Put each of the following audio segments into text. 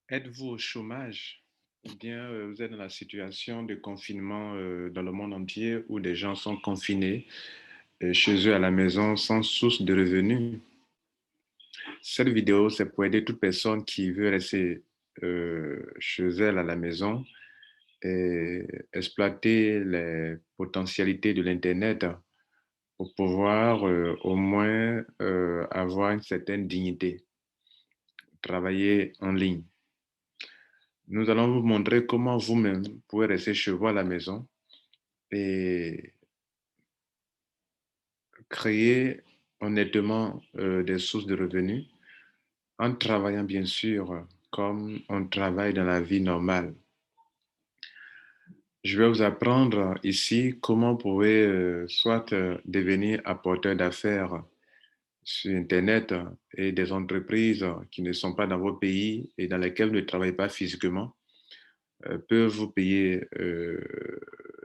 Êtes-vous au chômage ou bien vous êtes dans la situation de confinement dans le monde entier où des gens sont confinés chez eux à la maison sans source de revenus? Cette vidéo, c'est pour aider toute personne qui veut rester chez elle à la maison et exploiter les potentialités de l'Internet pour pouvoir au moins avoir une certaine dignité, travailler en ligne. Nous allons vous montrer comment vous-même pouvez rester chez vous à la maison et créer honnêtement des sources de revenus en travaillant bien sûr comme on travaille dans la vie normale. Je vais vous apprendre ici comment vous pouvez soit devenir apporteur d'affaires sur Internet et des entreprises qui ne sont pas dans vos pays et dans lesquelles vous ne travaillez pas physiquement peuvent vous payer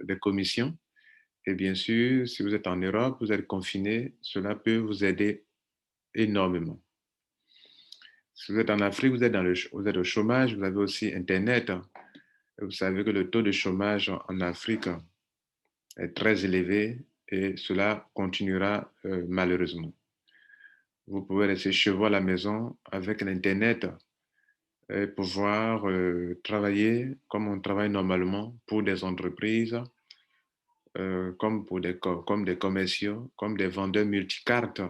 des commissions. Et bien sûr, si vous êtes en Europe, vous êtes confiné, cela peut vous aider énormément. Si vous êtes en Afrique, vous êtes au chômage, vous avez aussi Internet. Vous savez que le taux de chômage en Afrique est très élevé et cela continuera malheureusement. Vous pouvez rester chez vous à la maison avec l'Internet et pouvoir travailler comme on travaille normalement pour des entreprises, comme des commerciaux, comme des vendeurs multicartes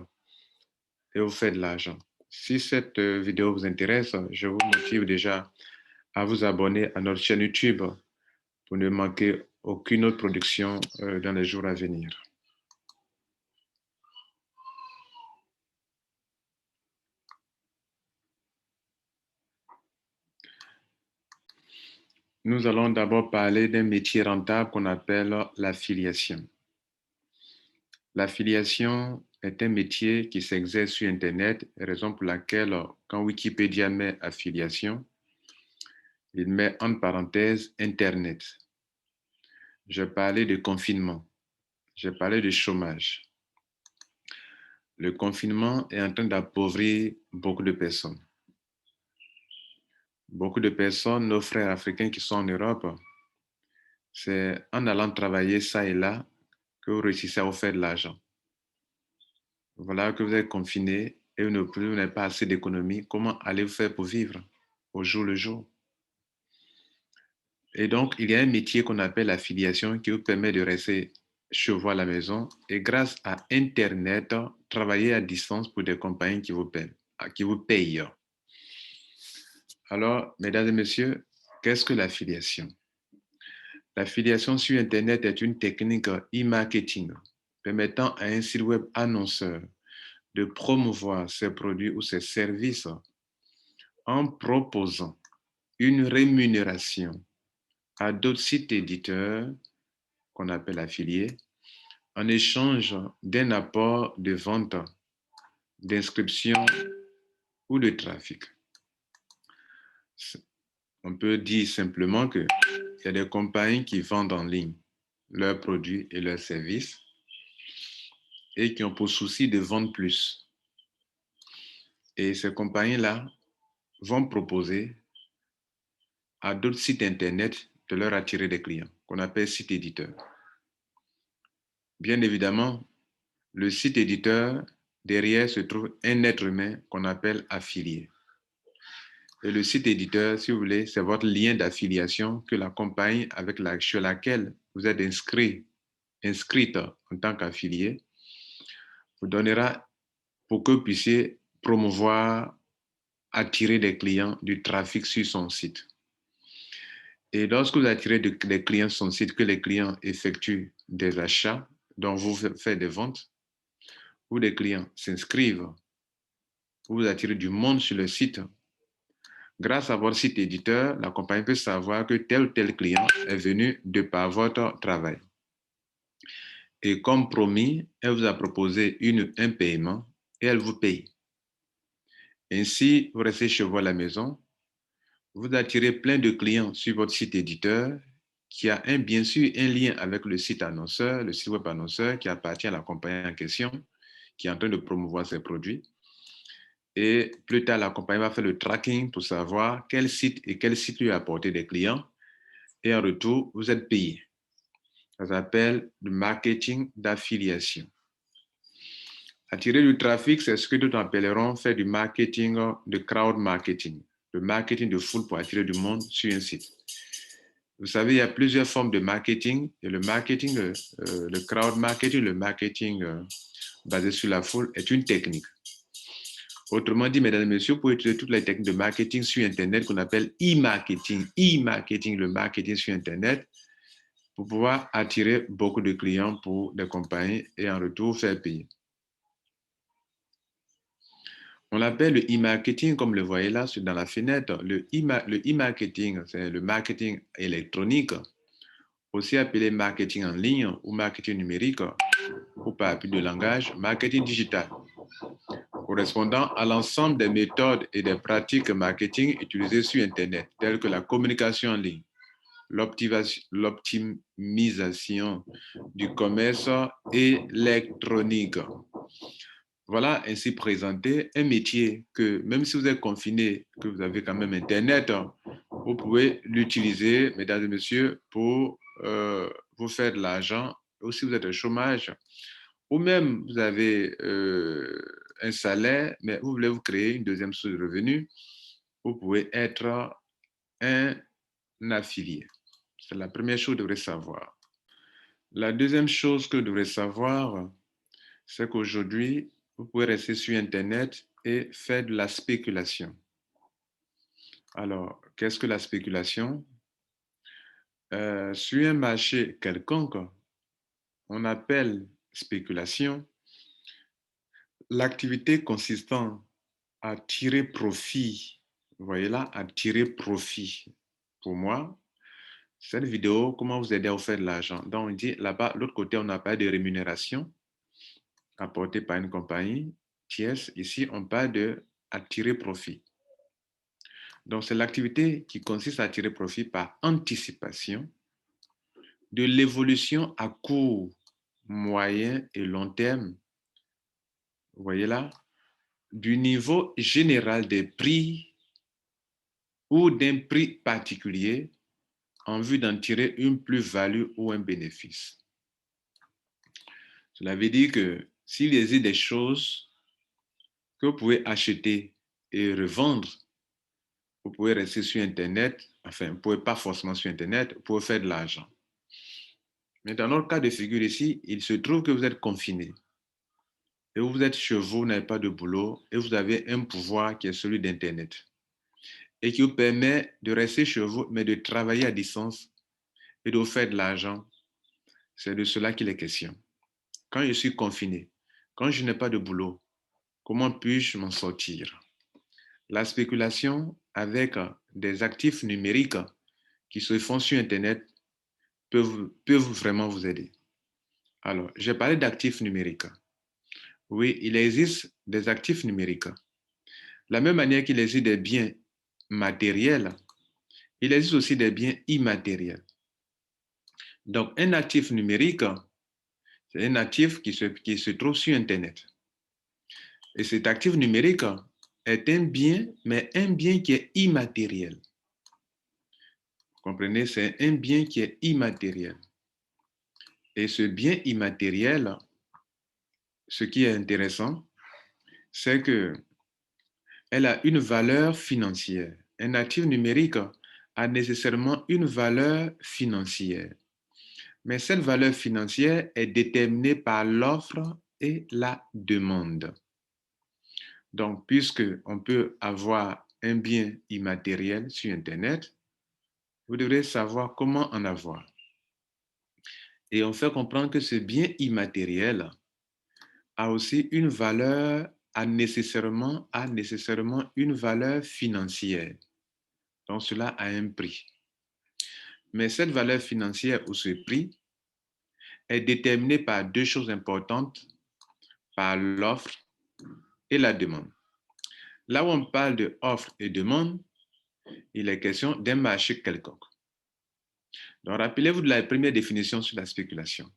et vous faites de l'argent. Si cette vidéo vous intéresse, je vous motive déjà à vous abonner à notre chaîne YouTube pour ne manquer aucune autre production dans les jours à venir. Nous allons d'abord parler d'un métier rentable qu'on appelle l'affiliation. L'affiliation est un métier qui s'exerce sur Internet, raison pour laquelle quand Wikipédia met affiliation, il met en parenthèse Internet. Je parlais de confinement, je parlais de chômage. Le confinement est en train d'appauvrir beaucoup de personnes. Beaucoup de personnes, nos frères africains qui sont en Europe, c'est en allant travailler ça et là que vous réussissez à vous faire de l'argent. Voilà que vous êtes confiné et vous n'avez pas assez d'économie. Comment allez-vous faire pour vivre au jour le jour? Et donc, il y a un métier qu'on appelle l'affiliation qui vous permet de rester chez vous à la maison et grâce à Internet, travailler à distance pour des compagnies qui vous payent. Alors, mesdames et messieurs, qu'est-ce que l'affiliation? L'affiliation sur Internet est une technique e-marketing permettant à un site web annonceur de promouvoir ses produits ou ses services en proposant une rémunération à d'autres sites éditeurs qu'on appelle affiliés en échange d'un apport de vente, d'inscription ou de trafic. On peut dire simplement qu'il y a des compagnies qui vendent en ligne leurs produits et leurs services et qui ont pour souci de vendre plus. Et ces compagnies-là vont proposer à d'autres sites Internet de leur attirer des clients, qu'on appelle site éditeur. Bien évidemment, le site éditeur, derrière se trouve un être humain qu'on appelle affilié. Et le site éditeur, si vous voulez, c'est votre lien d'affiliation que la compagnie sur laquelle vous êtes inscrite en tant qu'affilié, vous donnera pour que vous puissiez promouvoir, attirer des clients, du trafic sur son site. Et lorsque vous attirez des clients sur son site, que les clients effectuent des achats, dont vous faites des ventes, ou des clients s'inscrivent, ou vous attirez du monde sur le site, grâce à votre site éditeur, la compagnie peut savoir que tel ou tel client est venu de par votre travail. Et comme promis, elle vous a proposé un paiement et elle vous paye. Ainsi, vous restez chez vous à la maison, vous attirez plein de clients sur votre site éditeur qui a bien sûr un lien avec le site annonceur, le site web annonceur qui appartient à la compagnie en question, qui est en train de promouvoir ses produits. Et plus tard, la compagnie va faire le tracking pour savoir quel site et quel site lui a apporté des clients. Et en retour, vous êtes payé. Ça s'appelle le marketing d'affiliation. Attirer du trafic, c'est ce que nous appellerons faire du marketing de crowd marketing, le marketing de foule pour attirer du monde sur un site. Vous savez, il y a plusieurs formes de marketing. Et le marketing, le crowd marketing, le marketing basé sur la foule est une technique. Autrement dit, mesdames et messieurs, vous pouvez utiliser toutes les techniques de marketing sur Internet qu'on appelle e-marketing. E-marketing, le marketing sur Internet, pour pouvoir attirer beaucoup de clients pour des compagnies et en retour faire payer. On l'appelle le e-marketing, comme le voyez là dans la fenêtre. Le e-marketing, c'est le marketing électronique, aussi appelé marketing en ligne ou marketing numérique, ou par appui de langage, marketing digital, correspondant à l'ensemble des méthodes et des pratiques marketing utilisées sur Internet, telles que la communication en ligne, l'optimisation du commerce électronique. Voilà ainsi présenté un métier que même si vous êtes confiné, que vous avez quand même Internet, vous pouvez l'utiliser, mesdames et messieurs, pour vous faire de l'argent. Ou si vous êtes au chômage, ou même vous avez un salaire, mais vous voulez vous créer une deuxième source de revenus, vous pouvez être un affilié. C'est la première chose que vous devrez savoir. La deuxième chose que vous devrez savoir, c'est qu'aujourd'hui, vous pouvez rester sur Internet et faire de la spéculation. Alors, qu'est-ce que la spéculation? Sur un marché quelconque, on appelle spéculation l'activité consistant à tirer profit. Vous voyez là, à tirer profit. Pour moi, cette vidéo, comment vous aider à vous faire de l'argent. Donc, on dit là-bas, l'autre côté, on n'a pas de rémunération apportée par une compagnie tierce. Ici, on parle de attirer profit. Donc, c'est l'activité qui consiste à tirer profit par anticipation de l'évolution à court, moyen et long terme. Vous voyez là, du niveau général des prix ou d'un prix particulier en vue d'en tirer une plus-value ou un bénéfice. Cela veut dire que s'il existe des choses que vous pouvez acheter et revendre, vous pouvez rester sur Internet, enfin, vous ne pouvez pas forcément sur Internet, vous pouvez faire de l'argent. Mais dans notre cas de figure ici, il se trouve que vous êtes confiné et vous êtes chez vous, vous n'avez pas de boulot et vous avez un pouvoir qui est celui d'Internet et qui vous permet de rester chez vous, mais de travailler à distance et de vous faire de l'argent. C'est de cela qu'il est question. Quand je suis confiné, quand je n'ai pas de boulot, comment puis-je m'en sortir? La spéculation avec des actifs numériques qui se font sur Internet peuvent vraiment vous aider. Alors, j'ai parlé d'actifs numériques. Oui, il existe des actifs numériques. De la même manière qu'il existe des biens matériels, il existe aussi des biens immatériels. Donc, un actif numérique, c'est un actif qui se trouve sur Internet. Et cet actif numérique est un bien, mais un bien qui est immatériel. Vous comprenez, c'est un bien qui est immatériel. Et ce bien immatériel, ce qui est intéressant, c'est qu'elle a une valeur financière. Un actif numérique a nécessairement une valeur financière. Mais cette valeur financière est déterminée par l'offre et la demande. Donc, puisqu'on peut avoir un bien immatériel sur Internet, vous devrez savoir comment en avoir. Et on fait comprendre que ce bien immatériel a aussi une valeur, a nécessairement une valeur financière. Donc, cela a un prix. Mais cette valeur financière ou ce prix est déterminé par deux choses importantes, par l'offre et la demande. Là où on parle de offre et demande, il est question d'un marché quelconque. Donc, rappelez-vous de la première définition sur la spéculation.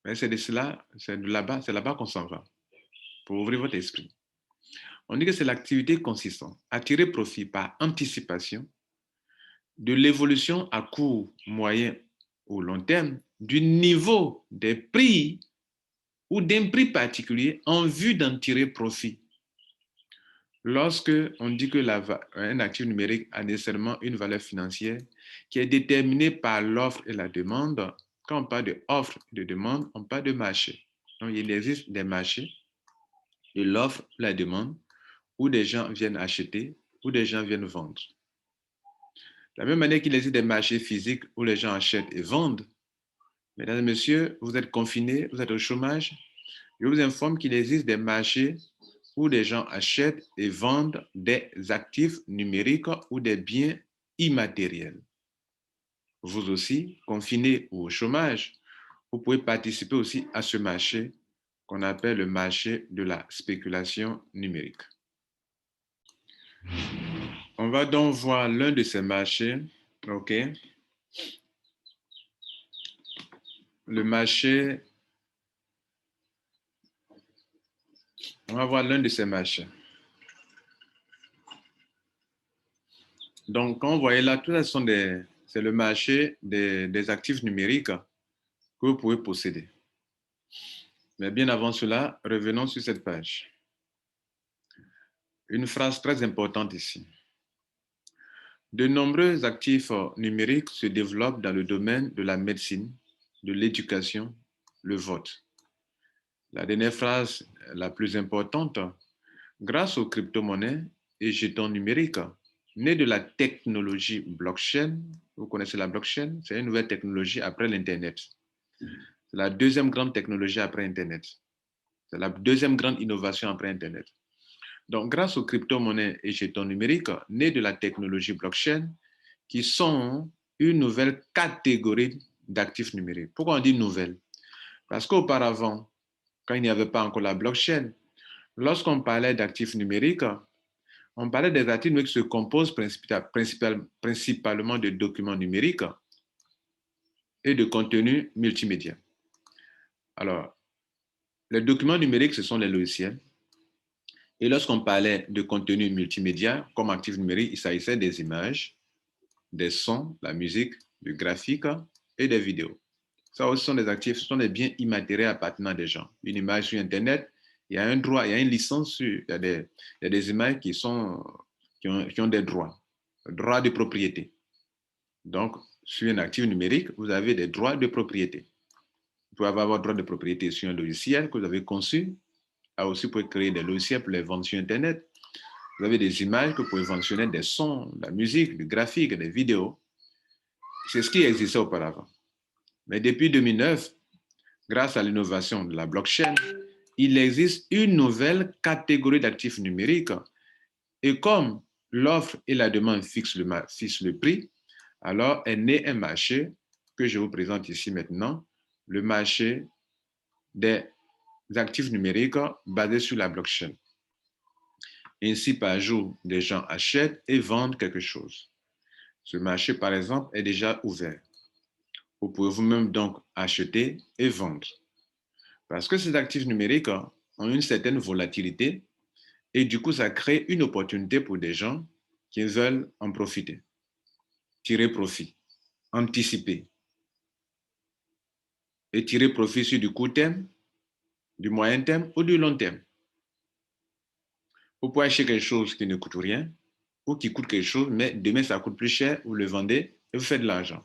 Mais c'est de cela, c'est là-bas qu'on s'en va, pour ouvrir votre esprit. On dit que c'est l'activité consistant à tirer profit par anticipation de l'évolution à court, moyen ou long terme du niveau des prix ou d'un prix particulier en vue d'en tirer profit. Lorsque on dit que un actif numérique a nécessairement une valeur financière qui est déterminée par l'offre et la demande, quand on parle de offre et de demande, on parle de marché. Donc, il existe des marchés de l'offre, la demande, où des gens viennent acheter, où des gens viennent vendre. De la même manière qu'il existe des marchés physiques où les gens achètent et vendent, mesdames et messieurs, vous êtes confinés, vous êtes au chômage, je vous informe qu'il existe des marchés où des gens achètent et vendent des actifs numériques ou des biens immatériels. Vous aussi, confinés ou au chômage, vous pouvez participer aussi à ce marché qu'on appelle le marché de la spéculation numérique. On va donc voir l'un de ces marchés, ok? Le marché, on va voir l'un de ces marchés. Donc, quand vous voyez là, tout ça c'est le marché des actifs numériques que vous pouvez posséder. Mais bien avant cela, revenons sur cette page. Une phrase très importante ici. De nombreux actifs numériques se développent dans le domaine de la médecine, de l'éducation, le vote. La dernière phrase, la plus importante, grâce aux crypto-monnaies et jetons numériques, nés de la technologie blockchain, vous connaissez la blockchain, c'est une nouvelle technologie après l'Internet. C'est la deuxième grande technologie après Internet. C'est la deuxième grande innovation après Internet. Donc, grâce aux crypto-monnaies et jetons numériques nés de la technologie blockchain, qui sont une nouvelle catégorie d'actifs numériques. Pourquoi on dit nouvelle? Parce qu'auparavant, quand il n'y avait pas encore la blockchain, lorsqu'on parlait d'actifs numériques, on parlait des actifs numériques qui se composent principalement de documents numériques et de contenus multimédia. Alors, les documents numériques, ce sont les logiciels. Et lorsqu'on parlait de contenu multimédia comme actif numérique, il s'agissait des images, des sons, la musique, du graphique et des vidéos. Ça aussi sont des actifs, ce sont des biens immatériels appartenant à des gens. Une image sur Internet, il y a un droit, il y a une licence sur, il y a des images qui ont des droits de propriété. Donc, sur un actif numérique, vous avez des droits de propriété. Vous pouvez avoir droit de propriété sur un logiciel que vous avez conçu. Là aussi, vous pouvez créer des logiciels pour les vendre sur Internet. Vous avez des images que vous pouvez mentionner, des sons, de la musique, du graphique, des vidéos. C'est ce qui existait auparavant. Mais depuis 2009, grâce à l'innovation de la blockchain, il existe une nouvelle catégorie d'actifs numériques. Et comme l'offre et la demande fixent le prix, alors est né un marché que je vous présente ici maintenant, le marché des actifs numériques basés sur la blockchain. Ainsi, par jour, des gens achètent et vendent quelque chose. Ce marché, par exemple, est déjà ouvert. Vous pouvez vous-même donc acheter et vendre. Parce que ces actifs numériques ont une certaine volatilité et du coup, ça crée une opportunité pour des gens qui veulent en profiter, tirer profit, anticiper et tirer profit sur du court terme, du moyen terme ou du long terme. Vous pouvez acheter quelque chose qui ne coûte rien ou qui coûte quelque chose, mais demain ça coûte plus cher, vous le vendez et vous faites de l'argent.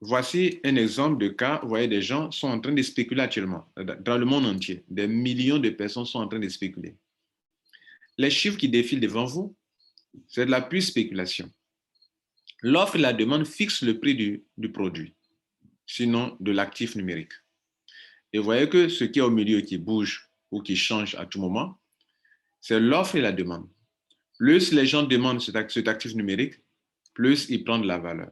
Voici un exemple de cas, vous voyez, des gens sont en train de spéculer actuellement dans le monde entier. Des millions de personnes sont en train de spéculer. Les chiffres qui défilent devant vous, c'est de la pure spéculation. L'offre et la demande fixent le prix du produit, sinon de l'actif numérique. Et vous voyez que ce qui est au milieu qui bouge ou qui change à tout moment, c'est l'offre et la demande. Plus les gens demandent cet actif numérique, plus il prend de la valeur.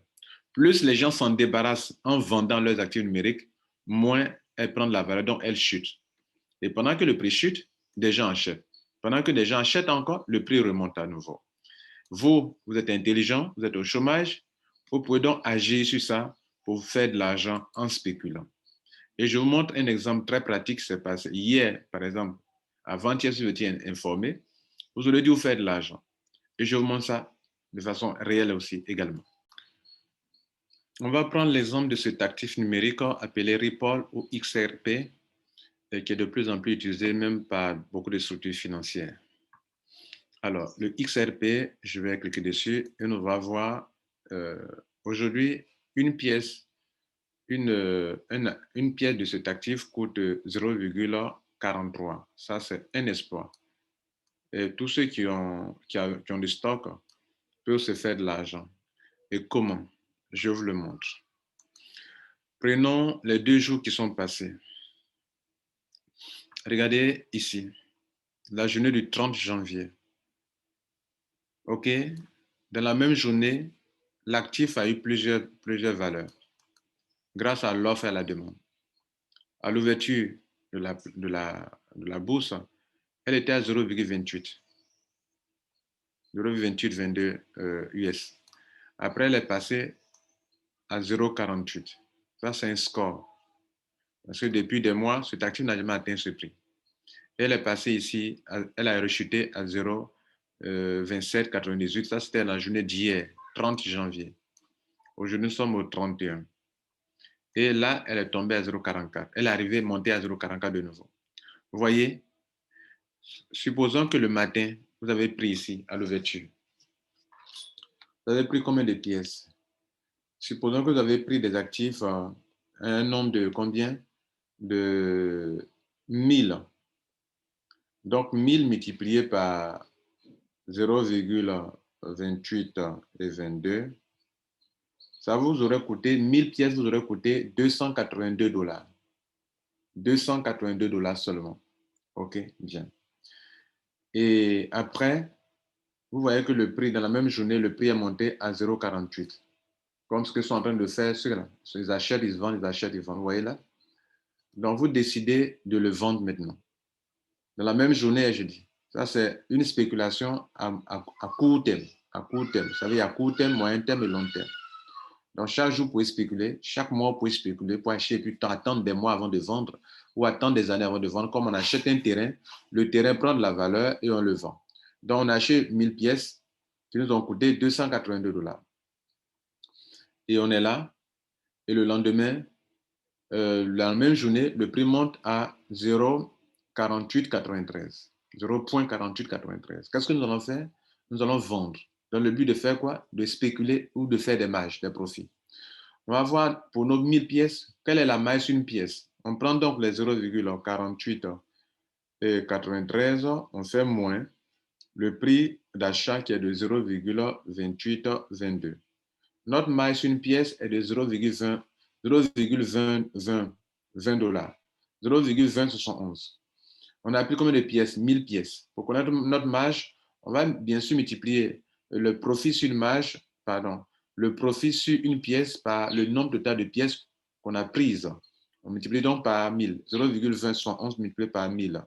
Plus les gens s'en débarrassent en vendant leurs actifs numériques, moins elles prennent de la valeur, donc elles chutent. Et pendant que le prix chute, des gens achètent. Pendant que des gens achètent encore, le prix remonte à nouveau. Vous êtes intelligent, vous êtes au chômage, vous pouvez donc agir sur ça pour faire de l'argent en spéculant. Et je vous montre un exemple très pratique qui s'est passé hier, par exemple. Avant-hier, si vous étiez informé, vous aurez dû vous faire de l'argent. Et je vous montre ça de façon réelle aussi également. On va prendre l'exemple de cet actif numérique appelé Ripple ou XRP, qui est de plus en plus utilisé même par beaucoup de structures financières. Alors, le XRP, je vais cliquer dessus et on va voir aujourd'hui une pièce, une pièce de cet actif coûte 0,43. Ça, c'est un espoir. Et tous ceux qui ont du stock peuvent se faire de l'argent. Et comment? Je vous le montre. Prenons les 2 jours qui sont passés. Regardez ici, la journée du 30 janvier. OK? Dans la même journée, l'actif a eu plusieurs valeurs grâce à l'offre et à la demande. À l'ouverture de la bourse, elle était à 0,28, 0,2822 US. Après, elle est passée à 0,48. Ça, c'est un score. Parce que depuis des mois, cet actif n'a jamais atteint ce prix. Elle est passée ici, elle a rechuté à 0,2798. Ça, c'était la journée d'hier, 30 janvier. Aujourd'hui, nous sommes au 31. Et là, elle est tombée à 0,44. Elle est arrivée à monter à 0,44 de nouveau. Vous voyez, supposons que le matin, vous avez pris ici, à l'ouverture. Vous avez pris combien de pièces? Supposons que vous avez pris des actifs un nombre de combien? De 1000. Donc, 1000 multiplié par 0,28 et 22, ça vous aurait coûté, 1000 pièces vous aurait coûté $282. $282 seulement. OK, bien. Et après, vous voyez que le prix, dans la même journée, le prix est monté à 0,48. Comme ce que sont en train de faire ceux-là. Ils achètent, ils vendent, ils achètent, ils vendent. Vous voyez là? Donc, vous décidez de le vendre maintenant. Dans la même journée, je dis. Ça, c'est une spéculation à court terme. À court terme. Vous savez, à court terme, moyen terme et long terme. Donc, chaque jour, vous pouvez spéculer. Chaque mois, vous pouvez spéculer pour acheter et puis attendre des mois avant de vendre ou attendre des années avant de vendre. Comme on achète un terrain, le terrain prend de la valeur et on le vend. Donc, on achète 1000 pièces qui nous ont coûté $282. Et on est là. Et le lendemain, la même journée, le prix monte à 0,4893. 0,4893. Qu'est-ce que nous allons faire? Nous allons vendre. Dans le but de faire quoi? De spéculer ou de faire des marges, des profits. On va voir pour nos 1000 pièces, quelle est la marge sur une pièce. On prend donc les 0,48 et 93, on fait moins le prix d'achat qui est de 0,2822. Notre marge sur une pièce est de 0,20 $. 0,2071. On a pris combien de pièces? 1000 pièces. Pour connaître notre marge, on va bien sûr multiplier le profit sur une marge, pardon, le profit sur une pièce par le nombre total de pièces qu'on a prises. On multiplie donc par 1000. 0,2071 multiplié par 1000.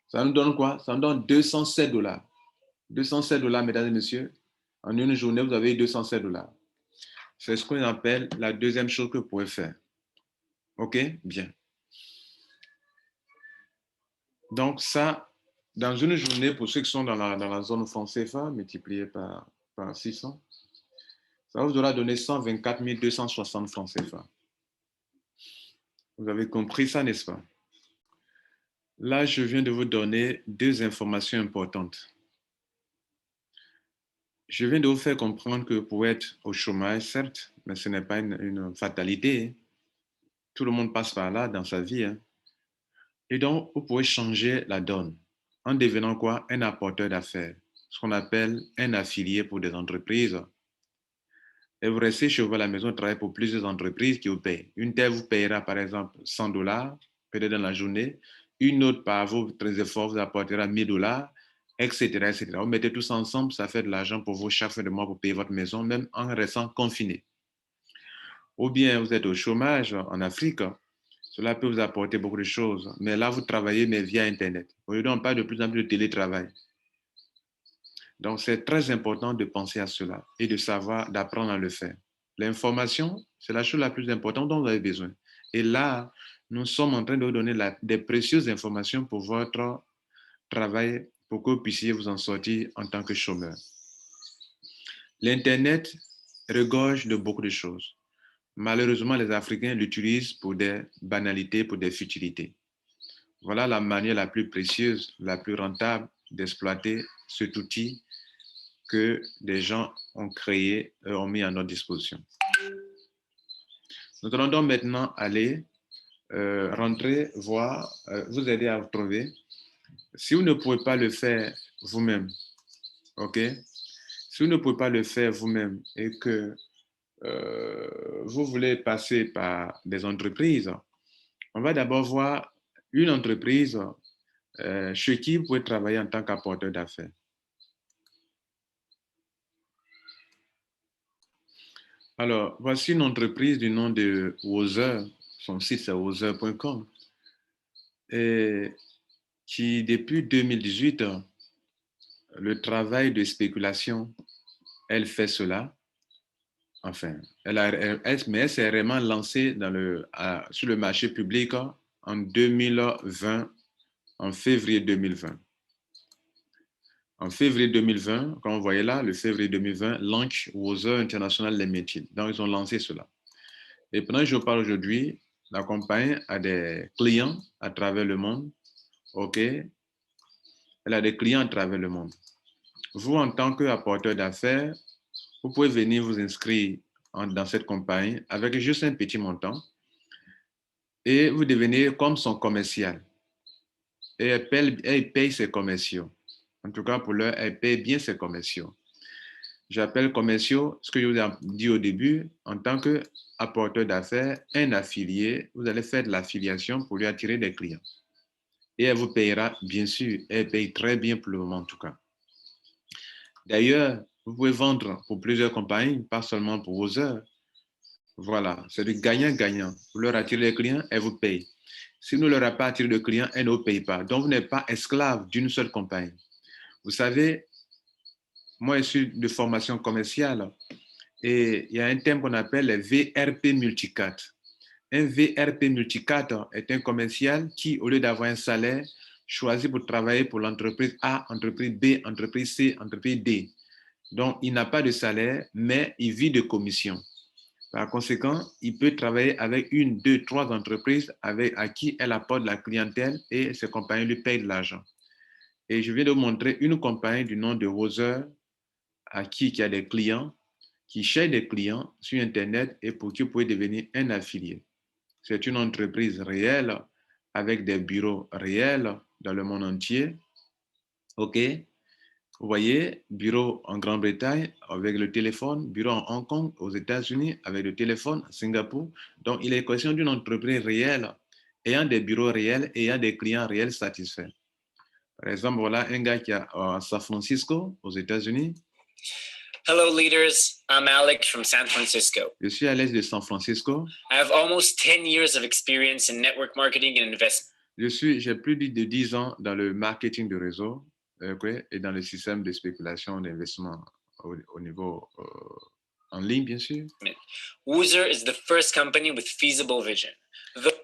Ça nous donne quoi? Ça nous donne $207. $207, mesdames et messieurs. En une journée, vous avez $207. C'est ce qu'on appelle la deuxième chose que vous pouvez faire. OK? Bien. Donc ça, dans une journée, pour ceux qui sont dans la zone franc CFA, multiplié par 600, ça vous aura donné 124 260 francs CFA. Vous avez compris ça, n'est-ce pas? Là, je viens de vous donner 2 informations importantes. Je viens de vous faire comprendre que vous pouvez être au chômage, certes, mais ce n'est pas une fatalité. Tout le monde passe par là dans sa vie. Et donc, vous pouvez changer la donne en devenant quoi? Un apporteur d'affaires, ce qu'on appelle un affilié pour des entreprises. Et vous restez chez vous à la maison, travaillez pour plusieurs entreprises qui vous payent. Une telle vous payera par exemple $100, peut-être dans la journée. Une autre, par votre efforts, vous apportera $1000, etc., etc. Vous mettez tout ça ensemble, ça fait de l'argent pour vous chaque fin de mois pour payer votre maison, même en restant confiné. Ou bien vous êtes au chômage en Afrique, cela peut vous apporter beaucoup de choses. Mais là, vous travaillez, mais via Internet. Aujourd'hui, on parle de plus en plus de télétravail. Donc, c'est très important de penser à cela et de savoir, d'apprendre à le faire. L'information, c'est la chose la plus importante dont vous avez besoin. Et là, Nous sommes en train de vous donner des précieuses informations pour votre travail, pour que vous puissiez vous en sortir en tant que chômeur. L'Internet regorge de beaucoup de choses. Malheureusement, les Africains l'utilisent pour des banalités, pour des futilités. Voilà la manière la plus précieuse, la plus rentable d'exploiter cet outil que des gens ont créé, ont mis à notre disposition. Nous allons donc maintenant aller rentrer, voir, vous aider à vous trouver. Si vous ne pouvez pas le faire vous-même, ok? Si vous ne pouvez pas le faire vous-même et que vous voulez passer par des entreprises, on va d'abord voir une entreprise chez qui vous pouvez travailler en tant qu'apporteur d'affaires. Alors, voici une entreprise du nom de Wozer, son site c'est wozer.com, et qui depuis 2018, le travail de spéculation, elle fait cela. Enfin, mais elle s'est vraiment lancée sur le marché public en 2020, en février 2020. En février 2020, comme vous voyez là, le février 2020, Launch Wozer International Limited. Donc, ils ont lancé cela. Et pendant que je parle aujourd'hui, la compagnie a des clients à travers le monde. OK? Elle a des clients à travers le monde. Vous, en tant qu'apporteur d'affaires, vous pouvez venir vous inscrire dans cette compagnie avec juste un petit montant et vous devenez comme son commercial. Et elle paye ses commerciaux. En tout cas, pour l'heure, elle paye bien ses commerciaux. J'appelle commerciaux, ce que je vous ai dit au début, en tant qu'apporteur d'affaires, un affilié, vous allez faire de l'affiliation pour lui attirer des clients. Et elle vous payera, bien sûr, elle paye très bien pour le moment en tout cas. D'ailleurs, vous pouvez vendre pour plusieurs compagnies, pas seulement pour vos heures. Voilà, c'est du gagnant-gagnant. Vous leur attirez les clients, elle vous paye. Si vous ne leur avez pas attiré de clients, elle ne vous paye pas. Donc, vous n'êtes pas esclave d'une seule compagnie. Vous savez, moi, je suis de formation commerciale et il y a un thème qu'on appelle les VRP multicat. Un VRP multicat est un commercial qui, au lieu d'avoir un salaire, choisit pour travailler pour l'entreprise A, entreprise B, entreprise C, entreprise D. Donc, il n'a pas de salaire, mais il vit de commission. Par conséquent, il peut travailler avec une, deux, trois entreprises à qui elle apporte la clientèle et ces compagnies lui payent de l'argent. Et je viens de vous montrer une compagnie du nom de Wozer qui a des clients, qui cherche des clients sur Internet et pour qui vous pouvez devenir un affilié. C'est une entreprise réelle avec des bureaux réels dans le monde entier. OK? Vous voyez, bureau en Grande-Bretagne avec le téléphone, bureau en Hong Kong, aux États-Unis avec le téléphone, à Singapour. Donc, il est question d'une entreprise réelle, ayant des bureaux réels, ayant des clients réels satisfaits. Par exemple, voilà un gars qui est à San Francisco, aux États-Unis. Hello, leaders. I'm Alex from San Francisco. Je suis Alex de San Francisco. I have almost 10 years of experience in network marketing and investment. J'ai plus de 10 ans dans le marketing de réseau et dans le système de spéculation d'investissement au niveau en ligne, bien sûr. Wozer is the first company with feasible vision.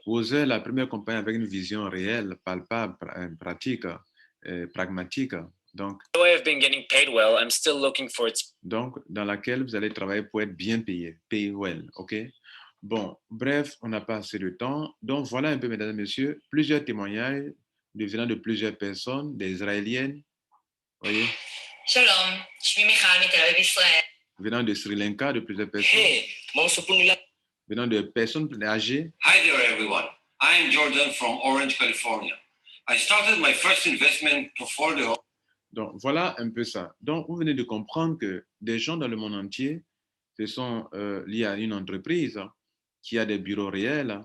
Wozer est la première compagnie avec une vision réelle, palpable, pratique, pragmatique. Donc, though I have been getting paid well, I'm still looking for its. Donc, dans laquelle vous allez travailler pour être bien payé, pay well, OK? Bon, bref, on n'a pas assez de temps. Donc, voilà un peu, mesdames et messieurs, plusieurs témoignages venant de plusieurs personnes, des Israéliennes, voyez? Shalom, je Michal Tel Aviv, Israël. Venant de Sri Lanka, de plusieurs personnes. Hey, venant de personnes âgées. Hi there, everyone. I am Jordan from Orange, California. I started my first investment portfolio. Donc, voilà un peu ça. Donc, vous venez de comprendre que des gens dans le monde entier se sont liés à une entreprise qui a des bureaux réels.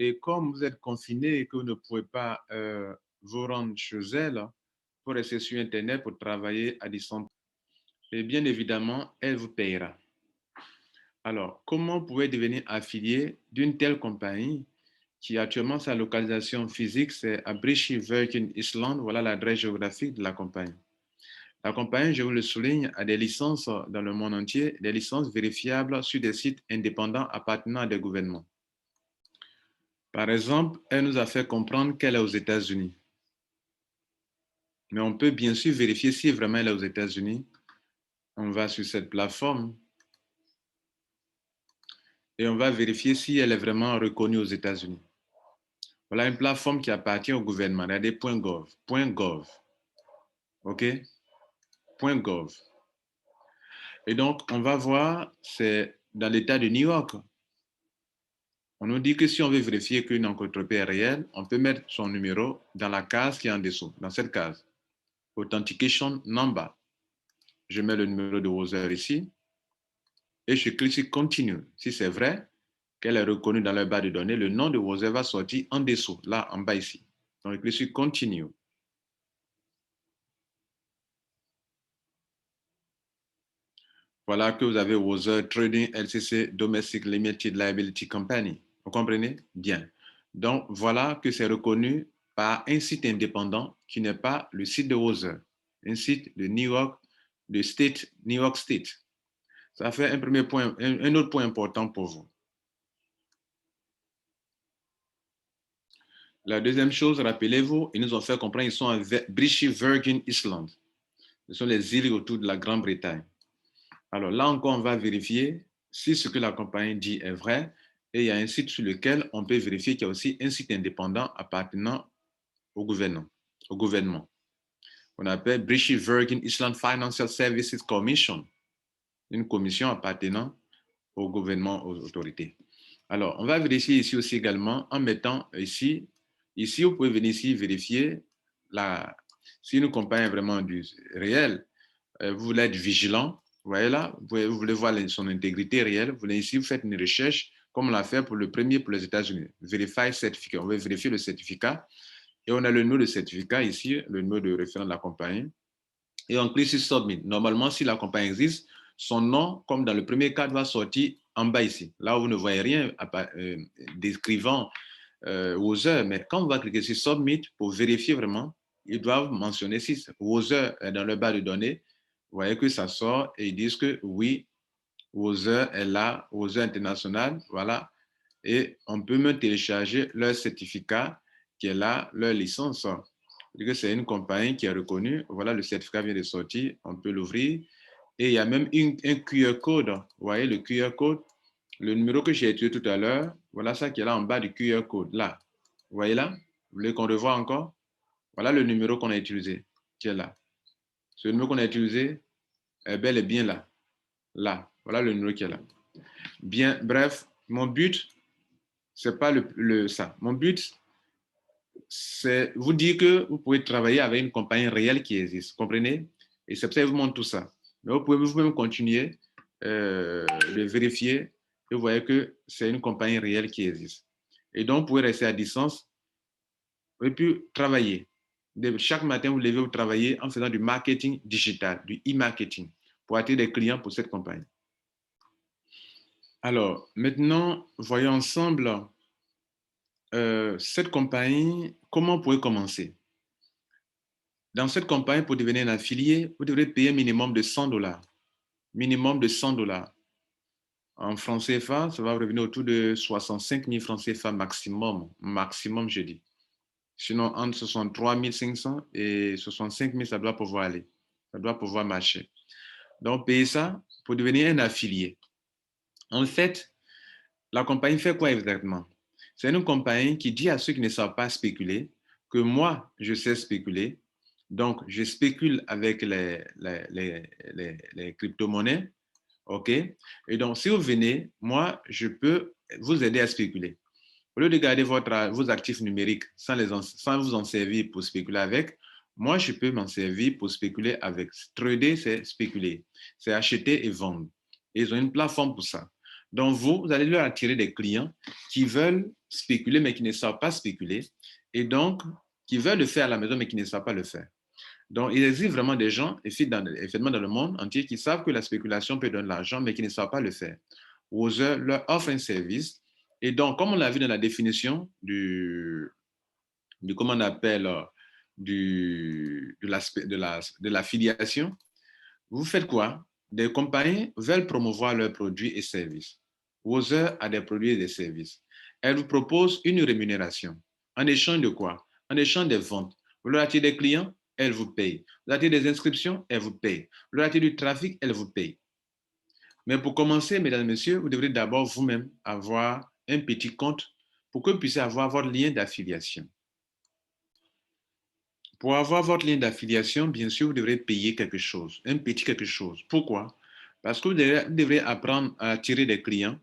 Et comme vous êtes confiné et que vous ne pouvez pas vous rendre chez elle pour rester sur Internet pour travailler à distance, et bien évidemment, elle vous payera. Alors, comment vous pouvez devenir affilié d'une telle compagnie qui actuellement sa localisation physique, c'est à British Virgin Islands. Voilà l'adresse géographique de la compagnie. La compagnie, je vous le souligne, a des licences dans le monde entier, des licences vérifiables sur des sites indépendants appartenant à des gouvernements. Par exemple, elle nous a fait comprendre qu'elle est aux États-Unis. Mais on peut bien sûr vérifier si vraiment elle est aux États-Unis. On va sur cette plateforme et on va vérifier si elle est vraiment reconnue aux États-Unis. Voilà une plateforme qui appartient au gouvernement. Regardez .gov. .gov. OK? .gov. Et donc, on va voir, c'est dans l'État de New York. On nous dit que si on veut vérifier qu'une entreprise est réelle, on peut mettre son numéro dans la case qui est en dessous, dans cette case. Authentication number. Je mets le numéro de Wozer ici et je clique sur Continue. Si c'est vrai qu'elle est reconnue dans leur base de données, le nom de Wozer va sortir en dessous, là, en bas ici. Donc, je clique sur Continue. Voilà que vous avez Wozer Trading LCC Domestic Limited Liability Company. Vous comprenez? Bien. Donc, voilà que c'est reconnu par un site indépendant qui n'est pas le site de Wozer, un site de New York, de State, New York State. Ça fait un premier point, un autre point important pour vous. La deuxième chose, rappelez-vous, ils nous ont fait comprendre qu'ils sont à British Virgin Islands. Ce sont les îles autour de la Grande-Bretagne. Alors là encore, on va vérifier si ce que la compagnie dit est vrai. Et il y a un site sur lequel on peut vérifier qu'il y a aussi un site indépendant appartenant au gouvernement. On appelle British Virgin Island Financial Services Commission, une commission appartenant au gouvernement, aux autorités. Alors, on va vérifier ici aussi également en mettant ici, vous pouvez venir ici vérifier si une compagnie est vraiment du réel, vous voulez être vigilant. Vous voyez là, vous voulez voir son intégrité réelle. Vous voulez ici, vous faites une recherche, comme on l'a fait pour le premier pour les États-Unis. Verify certificat. On va vérifier le certificat. Et on a le numéro de certificat ici, le numéro de référent de la compagnie. Et on clique sur Submit. Normalement, si la compagnie existe, son nom, comme dans le premier cas, doit sortir en bas ici. Là où vous ne voyez rien décrivant Wozer. Mais quand on va cliquer sur Submit pour vérifier vraiment, ils doivent mentionner si Wozer est dans le bas de données. Vous voyez que ça sort et ils disent que oui, Wozer est là, Wozer International, voilà. Et on peut même télécharger leur certificat qui est là, leur licence. C'est une compagnie qui est reconnue. Voilà, le certificat vient de sortir, on peut l'ouvrir. Et il y a même un QR code. Vous voyez le QR code, le numéro que j'ai étudié tout à l'heure, voilà ça qui est là en bas du QR code, là. Vous voyez là? Vous voulez qu'on revoie encore? Voilà le numéro qu'on a utilisé, qui est là. Ce numéro qu'on a utilisé est bel et bien là. Là, voilà le numéro qui est là. Bien, bref, mon but, c'est pas ça. Mon but, c'est vous dire que vous pouvez travailler avec une compagnie réelle qui existe, comprenez? Et c'est pour ça que je vous montre tout ça. Mais vous pouvez vous-même continuer de vérifier et vous voyez que c'est une compagnie réelle qui existe. Et donc, vous pouvez rester à distance et puis travailler. Chaque matin, vous levez, vous travaillez en faisant du marketing digital, du e-marketing, pour attirer des clients pour cette compagnie. Alors, maintenant, voyons ensemble cette compagnie, comment vous pouvez commencer? Dans cette compagnie, pour devenir un affilié, vous devrez payer un minimum de $100. Minimum de $100. En francs CFA, ça va revenir autour de 65 000 francs CFA maximum. Maximum, je dis. Sinon, entre 63 500 et 65 000, ça doit pouvoir aller. Ça doit pouvoir marcher. Donc, payer ça pour devenir un affilié. En fait, la compagnie fait quoi exactement? C'est une compagnie qui dit à ceux qui ne savent pas spéculer que moi, je sais spéculer. Donc, je spécule avec les crypto-monnaies. OK? Et donc, si vous venez, moi, je peux vous aider à spéculer. Au lieu de garder vos actifs numériques sans vous en servir pour spéculer avec, moi, je peux m'en servir pour spéculer avec. Trader, c'est spéculer. C'est acheter et vendre. Et ils ont une plateforme pour ça. Donc, vous allez leur attirer des clients qui veulent spéculer, mais qui ne savent pas spéculer. Et donc, qui veulent le faire à la maison, mais qui ne savent pas le faire. Donc, il existe vraiment des gens, effectivement dans le monde entier, qui savent que la spéculation peut donner de l'argent, mais qui ne savent pas le faire. Wozer leur offre un service. Et donc, comme on l'a vu dans la définition du comment on appelle, de l'affiliation, vous faites quoi? Des compagnies veulent promouvoir leurs produits et services. Wozer a des produits et des services. Elle vous propose une rémunération. En échange de quoi? En échange des ventes. Vous leur attirez des clients, elle vous paye. Vous attirez des inscriptions, elle vous paye. Vous leur attirez du trafic, elle vous paye. Mais pour commencer, mesdames et messieurs, vous devrez d'abord vous-même avoir un petit compte pour que vous puissiez avoir votre lien d'affiliation. Pour avoir votre lien d'affiliation, bien sûr, vous devrez payer quelque chose, un petit quelque chose. Pourquoi? Parce que vous devrez apprendre à attirer des clients,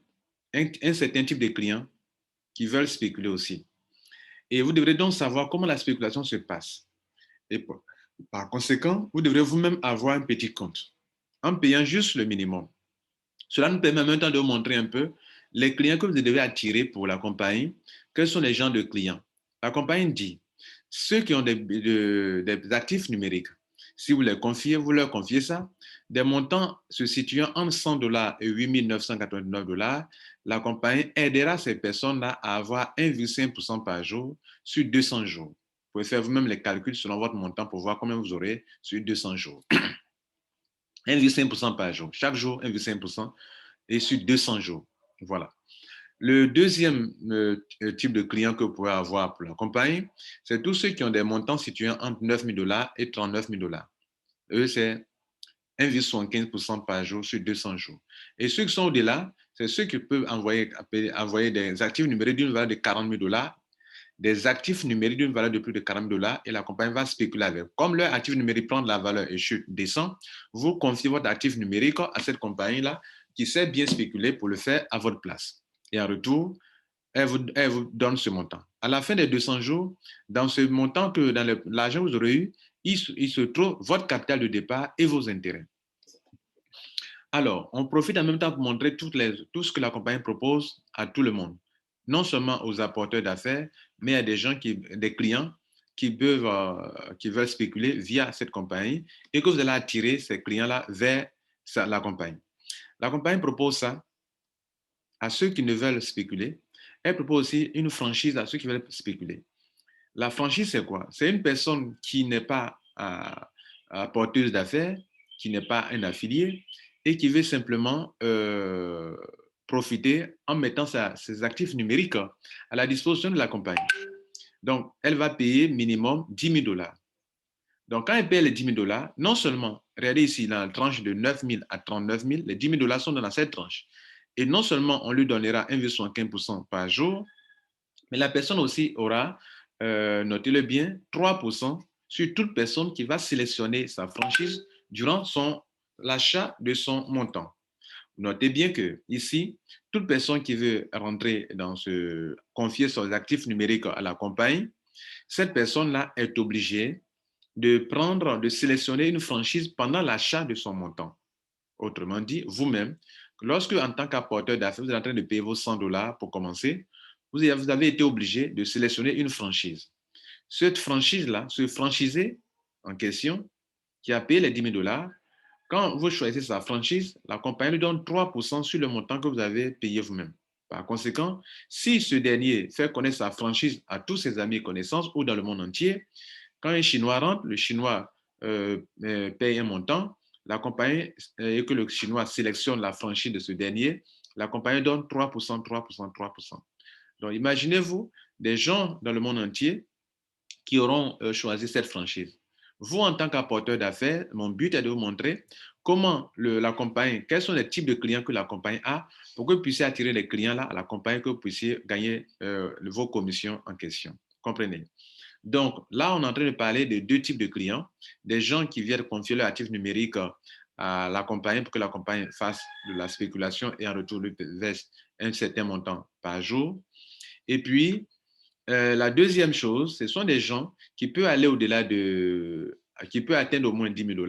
un certain type de clients qui veulent spéculer aussi. Et vous devrez donc savoir comment la spéculation se passe. Et par conséquent, vous devrez vous-même avoir un petit compte en payant juste le minimum. Cela nous permet en même temps de vous montrer un peu les clients que vous devez attirer pour la compagnie. Quels sont les genres de clients? La compagnie dit, ceux qui ont des actifs numériques, si vous les confiez, vous leur confiez ça, des montants se situant entre $100 et 8 999, la compagnie aidera ces personnes-là à avoir 1,5% par jour sur 200 jours. Vous pouvez faire vous-même les calculs selon votre montant pour voir combien vous aurez sur 200 jours. 1,5% par jour. Chaque jour, 1,5% et sur 200 jours. Voilà. Le deuxième type de client que vous pouvez avoir pour la compagnie, c'est tous ceux qui ont des montants situés entre $9 000 et $39 000. Eux, c'est 1,75% par jour sur 200 jours. Et ceux qui sont au-delà, c'est ceux qui peuvent envoyer des actifs numériques d'une valeur de $40 000, des actifs numériques d'une valeur de plus de $40 et la compagnie va spéculer avec. Comme leur actif numérique prend de la valeur et chute, descend, vous confiez votre actif numérique à cette compagnie-là qui sait bien spéculer pour le faire à votre place. Et en retour, elle vous donne ce montant. À la fin des 200 jours, dans ce montant que dans l'argent que vous aurez eu, il se trouve votre capital de départ et vos intérêts. Alors, on profite en même temps pour montrer tout ce que la compagnie propose à tout le monde, non seulement aux apporteurs d'affaires, mais à des clients qui veulent spéculer via cette compagnie et que vous allez attirer ces clients-là vers la compagnie. La compagnie propose ça à ceux qui ne veulent spéculer. Elle propose aussi une franchise à ceux qui veulent spéculer. La franchise, c'est quoi? C'est une personne qui n'est pas porteuse d'affaires, qui n'est pas un affilié et qui veut simplement profiter en mettant ses actifs numériques à la disposition de la compagnie. Donc, elle va payer minimum $10 000. Donc, quand elle paye les $10 000, non seulement, regardez ici, dans la tranche de 9 000 à 39 000, les $10 000 sont dans cette tranche. Et non seulement on lui donnera 1,75% par jour, mais la personne aussi aura, notez-le bien, 3% sur toute personne qui va sélectionner sa franchise durant l'achat de son montant. Notez bien que ici, toute personne qui veut confier ses actifs numériques à la compagnie, cette personne-là est obligée de sélectionner une franchise pendant l'achat de son montant. Autrement dit, vous-même, lorsque en tant qu'apporteur d'affaires, vous êtes en train de payer vos $100 pour commencer, vous avez été obligé de sélectionner une franchise. Cette franchise-là, ce franchisé en question, qui a payé les $10 000, quand vous choisissez sa franchise, la compagnie lui donne 3% sur le montant que vous avez payé vous-même. Par conséquent, si ce dernier fait connaître sa franchise à tous ses amis et connaissances ou dans le monde entier, quand un Chinois rentre, le Chinois paye un montant, la compagnie, et que le Chinois sélectionne la franchise de ce dernier, la compagnie donne 3%, 3%, 3%. Donc, imaginez-vous des gens dans le monde entier qui auront choisi cette franchise. Vous, en tant qu'apporteur d'affaires, mon but est de vous montrer comment la compagnie, quels sont les types de clients que la compagnie a pour que vous puissiez attirer les clients-là à la compagnie, que vous puissiez gagner vos commissions en question. Comprenez? Donc, là, on est en train de parler de deux types de clients, des gens qui viennent confier leur actif numérique à la compagnie pour que la compagnie fasse de la spéculation et en retour lui verse un certain montant par jour. Et puis, la deuxième chose, ce sont des gens qui peuvent aller qui peuvent atteindre au moins $10 000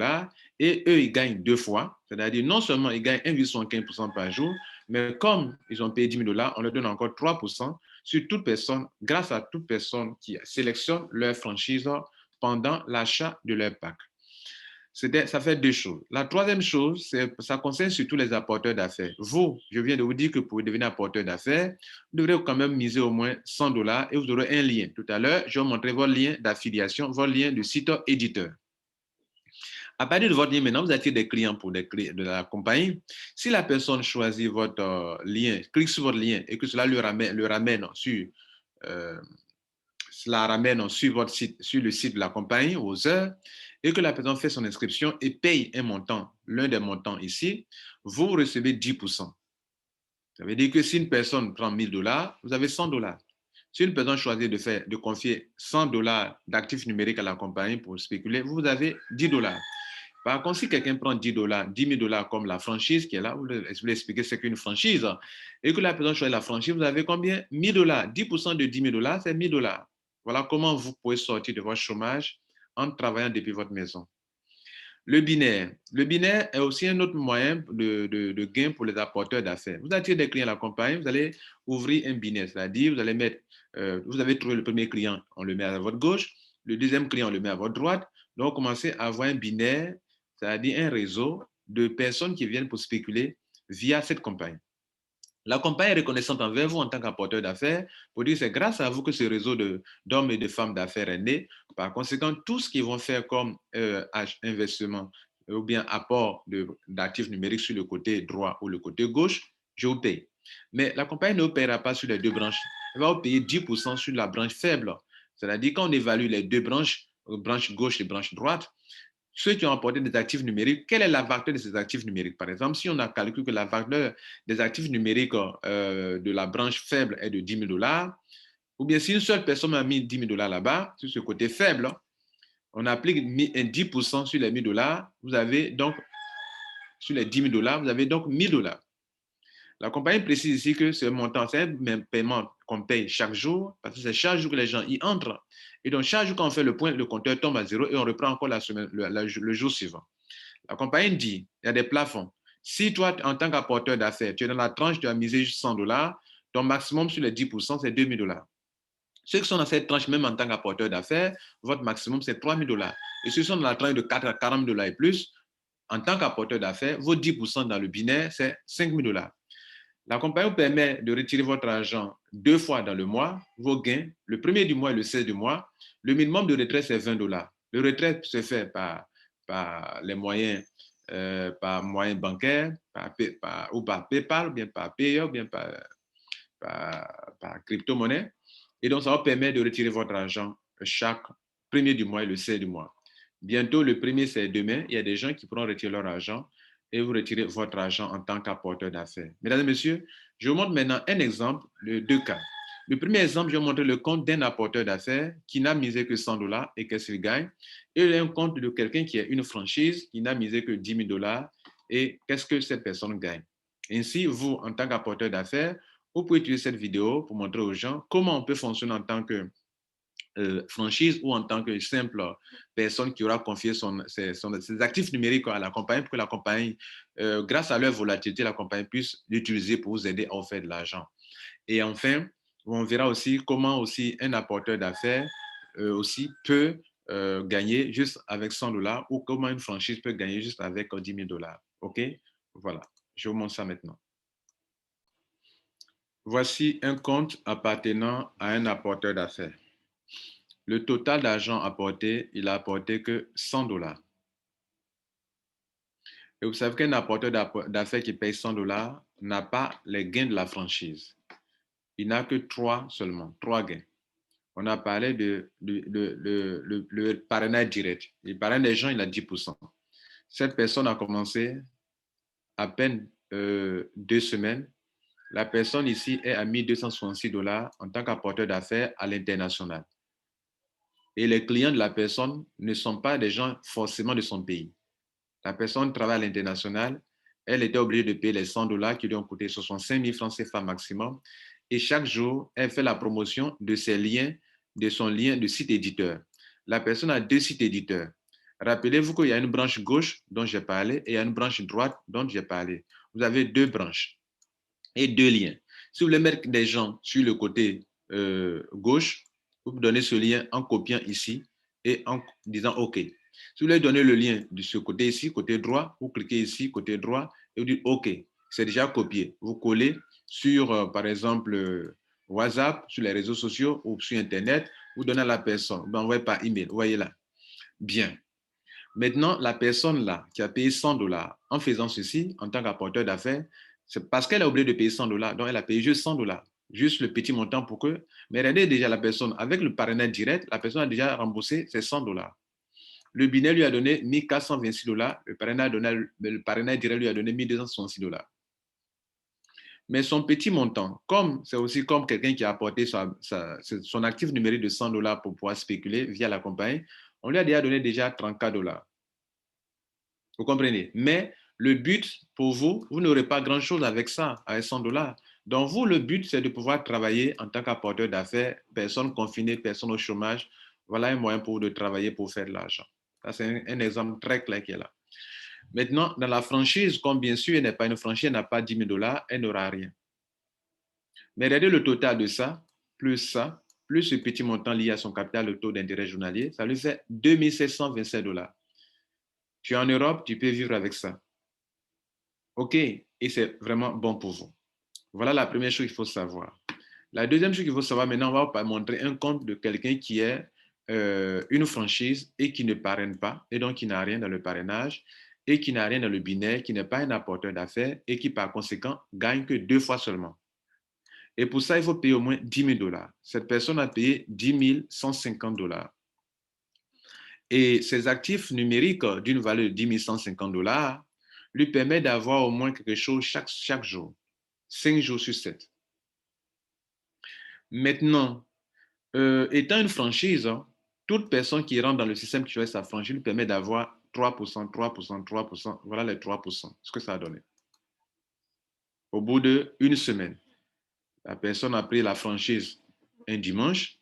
et eux, ils gagnent deux fois. C'est-à-dire, non seulement ils gagnent 1,75% par jour, mais comme ils ont payé $10 000, on leur donne encore 3% sur toute personne, grâce à toute personne qui sélectionne leur franchise pendant l'achat de leur pack. Ça fait deux choses. La troisième chose, ça concerne surtout les apporteurs d'affaires. Vous, je viens de vous dire que pour devenir apporteur d'affaires, vous devrez quand même miser au moins $100 et vous aurez un lien. Tout à l'heure, je vais vous montrer votre lien d'affiliation, votre lien de site éditeur. À partir de votre lien, maintenant, vous attirez des clients pour de la compagnie. Si la personne choisit votre lien, clique sur votre lien et que cela le ramène sur votre site, sur le site de la compagnie aux heures, et que la personne fait son inscription et paye un montant, l'un des montants ici, vous recevez 10%. Ça veut dire que si une personne prend $1000, vous avez $100. Si une personne choisit de confier $100 d'actifs numériques à la compagnie pour spéculer, vous avez $10. Par contre, si quelqu'un prend $10, $10,000 comme la franchise qui est là, vous voulez expliquer ce qu'est une franchise, et que la personne choisit la franchise, vous avez combien? $1000. 10% de $10,000, c'est $1000. Voilà comment vous pouvez sortir de votre chômage en travaillant depuis votre maison. Le binaire. Le binaire est aussi un autre moyen de gain pour les apporteurs d'affaires. Vous attirez des clients à la compagnie, vous allez ouvrir un binaire, c'est-à-dire vous allez mettre, vous avez trouvé le premier client, on le met à votre gauche, le deuxième client, on le met à votre droite. Donc, commencez à avoir un binaire, c'est-à-dire un réseau de personnes qui viennent pour spéculer via cette compagnie. La compagnie est reconnaissante envers vous en tant qu'apporteur d'affaires pour dire que c'est grâce à vous que ce réseau d'hommes et de femmes d'affaires est né. Par conséquent, tout ce qu'ils vont faire comme investissement ou bien apport d'actifs numériques sur le côté droit ou le côté gauche, je vous paye. Mais la compagnie ne vous payera pas sur les deux branches. Elle va vous payer 10% sur la branche faible. C'est-à-dire quand on évalue les deux branche gauche et branche droite, ceux qui ont apporté des actifs numériques, quelle est la valeur de ces actifs numériques? Par exemple, si on a calculé que la valeur des actifs numériques de la branche faible est de $10,000, ou bien si une seule personne a mis $10,000 là-bas, sur ce côté faible, on applique un 10% sur les $1,000, vous avez donc, sur les $10,000, vous avez donc $1,000. La compagnie précise ici que ce montant, c'est un paiement qu'on paye chaque jour, parce que c'est chaque jour que les gens y entrent. Et donc, chaque jour qu'on fait le point, le compteur tombe à zéro et on reprend encore la semaine, le jour suivant. La compagnie dit, il y a des plafonds. Si toi, en tant qu'apporteur d'affaires, tu es dans la tranche, tu as misé juste $100, ton maximum sur les 10%, c'est $2,000. Ceux qui sont dans cette tranche, même en tant qu'apporteur d'affaires, votre maximum, c'est $3,000. Et ceux qui sont dans la tranche de $40 et plus, en tant qu'apporteur d'affaires, vos 10% dans le binaire, c'est $5,000. La compagnie vous permet de retirer votre argent 2 fois dans le mois, vos gains, le premier du mois et le 16 du mois. Le minimum de retrait, c'est $20. Le retrait se fait par les moyens, par moyens bancaires, ou par PayPal, ou bien par Payer, ou bien par crypto-monnaie. Et donc, ça vous permet de retirer votre argent chaque premier du mois et le 16 du mois. Bientôt, le premier, c'est demain. Il y a des gens qui pourront retirer leur argent et vous retirez votre argent en tant qu'apporteur d'affaires. Mesdames et messieurs, je vous montre maintenant un exemple de 2 cas. Le premier exemple, je vais vous montrer le compte d'un apporteur d'affaires qui n'a misé que $100 et qu'est-ce qu'il gagne. Et un compte de quelqu'un qui a une franchise qui n'a misé que $10,000 et qu'est-ce que cette personne gagne. Ainsi, vous, en tant qu'apporteur d'affaires, vous pouvez utiliser cette vidéo pour montrer aux gens comment on peut fonctionner en tant que franchise ou en tant que simple personne qui aura confié ses actifs numériques à la compagnie pour que la compagnie, grâce à leur volatilité, la compagnie puisse l'utiliser pour vous aider à vous faire de l'argent. Et enfin, on verra aussi comment aussi un apporteur d'affaires aussi peut gagner juste avec $100 ou comment une franchise peut gagner juste avec $10,000. OK? Voilà, je vous montre ça maintenant. Voici un compte appartenant à un apporteur d'affaires. Le total d'argent apporté, il a apporté que $100. Et vous savez qu'un apporteur d'affaires qui paye $100 n'a pas les gains de la franchise. Il n'a que 3 seulement, 3 gains. On a parlé le parrainage direct. Il parraine les gens, il a 10%. Cette personne a commencé à peine 2 semaines. La personne ici est à $1,266 en tant qu'apporteur d'affaires à l'international. Et les clients de la personne ne sont pas des gens forcément de son pays. La personne travaille à l'international, elle était obligée de payer les $100 qui lui ont coûté 65 000 francs CFA maximum. Et chaque jour, elle fait la promotion de ses liens, de son lien de site éditeur. La personne a 2 sites éditeurs. Rappelez-vous qu'il y a une branche gauche dont j'ai parlé et il y a une branche droite dont j'ai parlé. Vous avez 2 branches et 2 liens. Si vous voulez mettre des gens sur le côté gauche, vous donnez ce lien en copiant ici et en disant OK. Si vous lui donnez le lien de ce côté ici, côté droit, vous cliquez ici, côté droit, et vous dites OK, c'est déjà copié. Vous collez sur, par exemple, WhatsApp, sur les réseaux sociaux ou sur Internet, vous donnez à la personne, vous envoyez par email, vous voyez là. Bien. Maintenant, la personne là qui a payé $100 en faisant ceci, en tant qu'apporteur d'affaires, c'est parce qu'elle a oublié de payer $100, donc elle a payé juste $100, juste le petit montant pour que. Mais regardez déjà la personne, avec le parrainage direct, la personne a déjà remboursé ses $100. Le Binet lui a donné $1,426, le parrainage direct lui a donné $1,266. Mais son petit montant, comme c'est aussi comme quelqu'un qui a apporté son actif numérique de $100 pour pouvoir spéculer via la compagnie, on lui a déjà donné déjà $34. Vous comprenez? Mais le but pour vous, vous n'aurez pas grand-chose avec ça, avec $100. Donc, vous, le but, c'est de pouvoir travailler en tant qu'apporteur d'affaires, personne confinée, personne au chômage. Voilà un moyen pour vous de travailler pour faire de l'argent. Ça, c'est un exemple très clair qui est là. Maintenant, dans la franchise, comme bien sûr, elle n'est pas une franchise, elle n'a pas $10,000, elle n'aura rien. Mais regardez le total de ça, plus ce petit montant lié à son capital, le taux d'intérêt journalier, ça lui fait $2,727. Tu es en Europe, tu peux vivre avec ça. OK? Et c'est vraiment bon pour vous. Voilà la première chose qu'il faut savoir. La deuxième chose qu'il faut savoir, maintenant, on va montrer un compte de quelqu'un qui est une franchise et qui ne parraine pas, et donc qui n'a rien dans le parrainage, et qui n'a rien dans le binaire, qui n'est pas un apporteur d'affaires, et qui par conséquent gagne que 2 fois seulement. Et pour ça, il faut payer au moins $10,000. Cette personne a payé $10,150. Et ses actifs numériques d'une valeur de $10,150 lui permettent d'avoir au moins quelque chose chaque jour, 5 jours sur 7. Maintenant, étant une franchise, toute personne qui rentre dans le système qui choisit sa franchise lui permet d'avoir 3%, 3%, 3%. Voilà les 3%, ce que ça a donné. Au bout d'une semaine, la personne a pris la franchise un dimanche.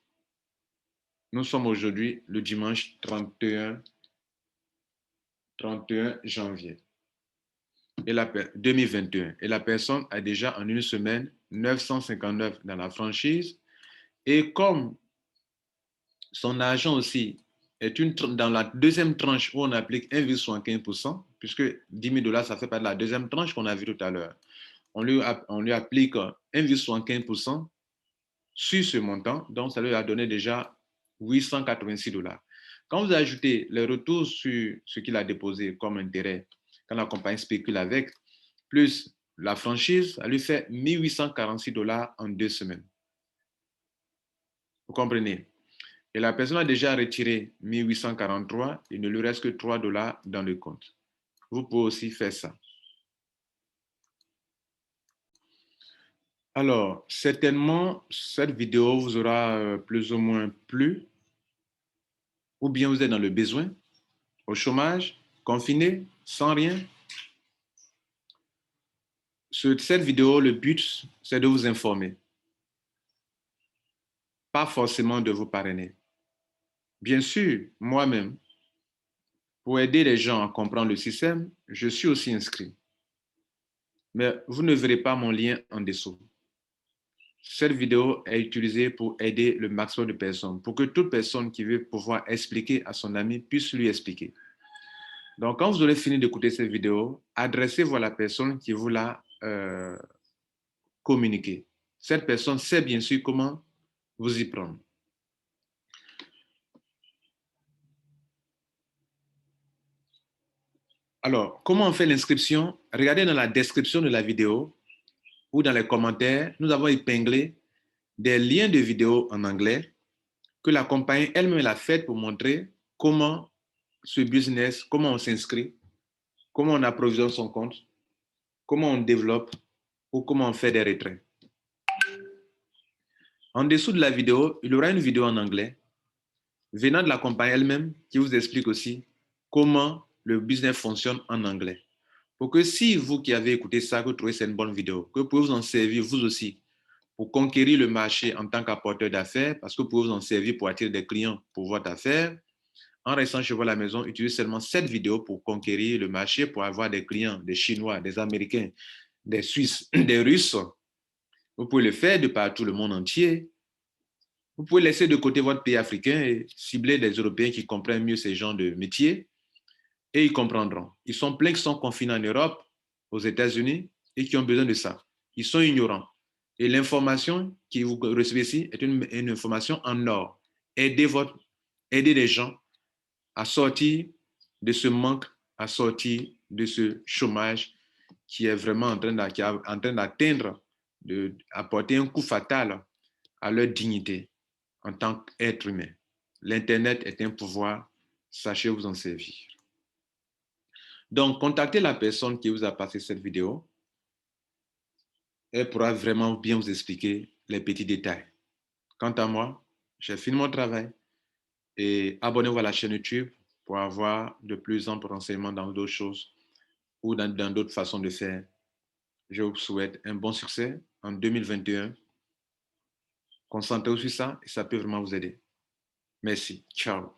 Nous sommes aujourd'hui le dimanche 31 janvier 2021. Et la personne a déjà en une semaine 959 dans la franchise. Et comme son argent aussi est dans la deuxième tranche où on applique 1,75%, puisque $10,000, ça fait pas de la deuxième tranche qu'on a vu tout à l'heure. On lui applique 1,75% sur ce montant, donc ça lui a donné déjà $886. Quand vous ajoutez les retours sur ce qu'il a déposé comme intérêt, quand la compagnie spécule avec, plus la franchise, ça lui fait $1,846 en 2 semaines. Vous comprenez? Et la personne a déjà retiré 1,843, il ne lui reste que $3 dans le compte. Vous pouvez aussi faire ça. Alors, certainement, cette vidéo vous aura plus ou moins plu, ou bien vous êtes dans le besoin, au chômage, confiné, sans rien. Cette vidéo, le but, c'est de vous informer, pas forcément de vous parrainer. Bien sûr, moi-même, pour aider les gens à comprendre le système, je suis aussi inscrit. Mais vous ne verrez pas mon lien en dessous. Cette vidéo est utilisée pour aider le maximum de personnes, pour que toute personne qui veut pouvoir expliquer à son ami puisse lui expliquer. Donc, quand vous aurez fini d'écouter cette vidéo, adressez-vous à la personne qui vous l'a communiqué. Cette personne sait bien sûr comment vous y prendre. Alors, comment on fait l'inscription? Regardez dans la description de la vidéo ou dans les commentaires, nous avons épinglé des liens de vidéos en anglais que la compagnie elle-même a fait pour montrer comment ce business, comment on s'inscrit, comment on approvisionne son compte, comment on développe ou comment on fait des retraits. En dessous de la vidéo, il y aura une vidéo en anglais venant de la compagnie elle-même qui vous explique aussi comment le business fonctionne en anglais. Pour que si vous qui avez écouté ça, que vous trouvez que c'est une bonne vidéo, que vous pouvez vous en servir vous aussi pour conquérir le marché en tant qu'apporteur d'affaires, parce que vous pouvez vous en servir pour attirer des clients pour votre affaire. En restant chez vous à la maison, utilisez seulement cette vidéo pour conquérir le marché, pour avoir des clients, des Chinois, des Américains, des Suisses, des Russes. Vous pouvez le faire de partout le monde entier. Vous pouvez laisser de côté votre pays africain et cibler des Européens qui comprennent mieux ces genres de métiers et ils comprendront. Ils sont pleins qui sont confinés en Europe, aux États-Unis et qui ont besoin de ça. Ils sont ignorants. Et l'information que vous recevez ici est une information en or. Aidez les gens à sortir de ce manque, à sortir de ce chômage qui est vraiment en train d'atteindre, d'apporter un coup fatal à leur dignité en tant qu'être humain. L'Internet est un pouvoir, sachez vous en servir. Donc, contactez la personne qui vous a passé cette vidéo. Elle pourra vraiment bien vous expliquer les petits détails. Quant à moi, j'ai fini mon travail et abonnez-vous à la chaîne YouTube pour avoir de plus amples renseignements dans d'autres choses ou dans d'autres façons de faire. Je vous souhaite un bon succès en 2021. Concentrez-vous sur ça et ça peut vraiment vous aider. Merci. Ciao.